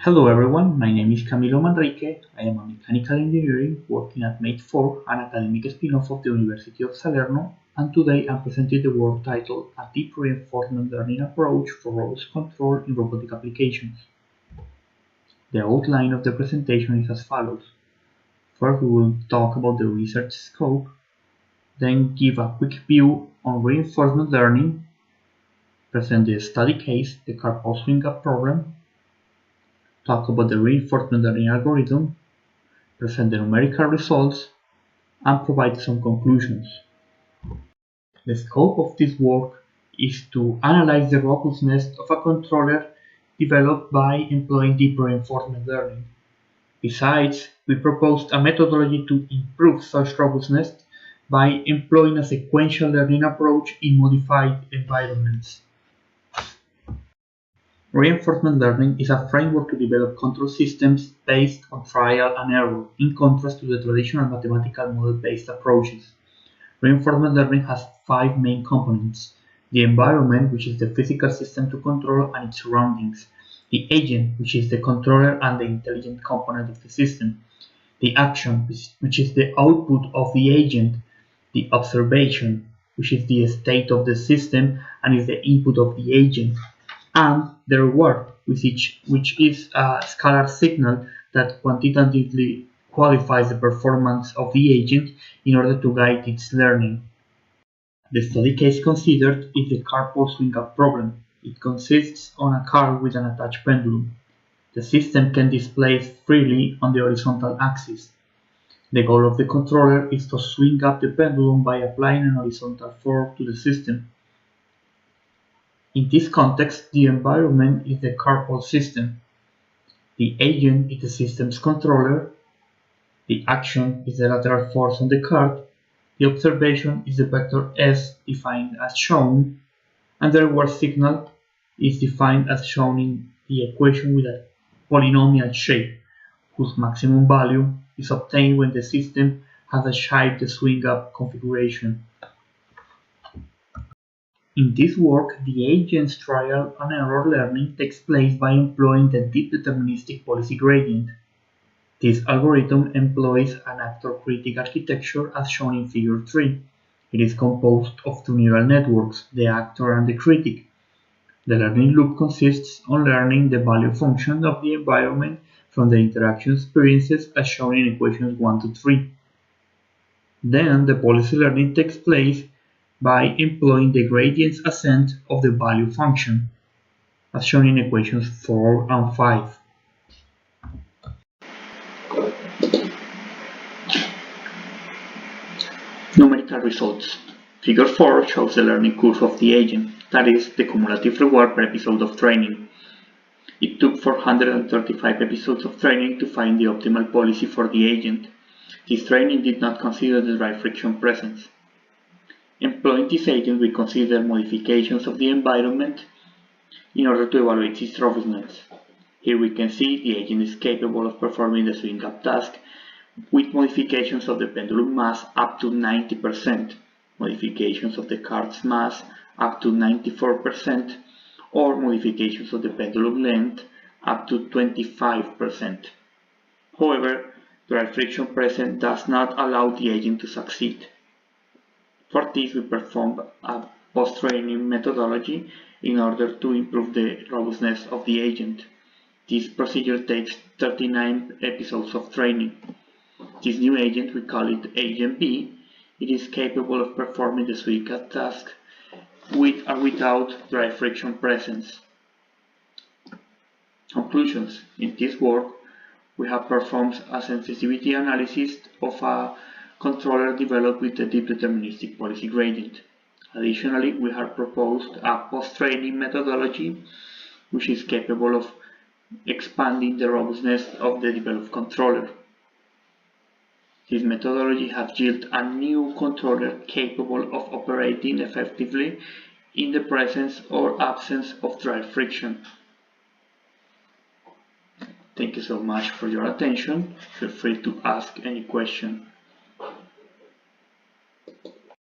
Hello everyone, my name is Camilo Manrique. I am a mechanical engineer working at Mate 4, an academic spin-off of the University of Salerno, and today I'm presenting the work titled A Deep Reinforcement Learning Approach for Robotics Control in Robotic Applications. The outline of the presentation is as follows. First we will talk about the research scope, then give a quick view on reinforcement learning, present the study case, the carpal swing-up problem, talk about the reinforcement learning algorithm, present the numerical results, and provide some conclusions. The scope of this work is to analyze the robustness of a controller developed by employing deep reinforcement learning. Besides, we proposed a methodology to improve such robustness by employing a sequential learning approach in modified environments. Reinforcement learning is a framework to develop control systems based on trial and error, in contrast to the traditional mathematical model-based approaches. Reinforcement learning has 5 main components: the environment, which is the physical system to control and its surroundings; the agent, which is the controller and the intelligent component of the system; the action, which is the output of the agent; the observation, which is the state of the system and is the input of the agent; and the reward, which is a scalar signal that quantitatively qualifies the performance of the agent in order to guide its learning. The study case considered is the carpal swing-up problem. It consists on a car with an attached pendulum. The system can displace freely on the horizontal axis. The goal of the controller is to swing up the pendulum by applying an horizontal force to the system. In this context, the environment is the carpal system. The agent is the system's controller. The action is the lateral force on the cart. The observation is the vector S defined as shown, and the reward signal is defined as shown in the equation with a polynomial shape, whose maximum value is obtained when the system has achieved the swing-up configuration. In this work, the agent's trial and error learning takes place by employing the deep deterministic policy gradient. This algorithm employs an actor-critic architecture as shown in Figure 3. It is composed of 2 neural networks, the actor and the critic. The learning loop consists on learning the value function of the environment from the interaction experiences as shown in equations 1 to 3. Then the policy learning takes place by employing the gradient's ascent of the value function, as shown in equations 4 and 5. Numerical results. Figure 4 shows the learning curve of the agent, that is, the cumulative reward per episode of training. It took 435 episodes of training to find the optimal policy for the agent. This training did not consider the dry friction presence. Employing this agent, we consider modifications of the environment in order to evaluate its robustness. Here we can see the agent is capable of performing the swing-up task with modifications of the pendulum mass up to 90%, modifications of the cart's mass up to 94%, or modifications of the pendulum length up to 25%. However, dry friction present does not allow the agent to succeed. For this, we performed a post-training methodology in order to improve the robustness of the agent. This procedure takes 39 episodes of training. This new agent, we call it Agent B. It is capable of performing the swing-up task with or without dry friction presence. Conclusions. In this work, we have performed a sensitivity analysis of a controller developed with a deep deterministic policy gradient. Additionally, we have proposed a post-training methodology which is capable of expanding the robustness of the developed controller. This methodology has yielded a new controller capable of operating effectively in the presence or absence of dry friction. Thank you so much for your attention. Feel free to ask any question.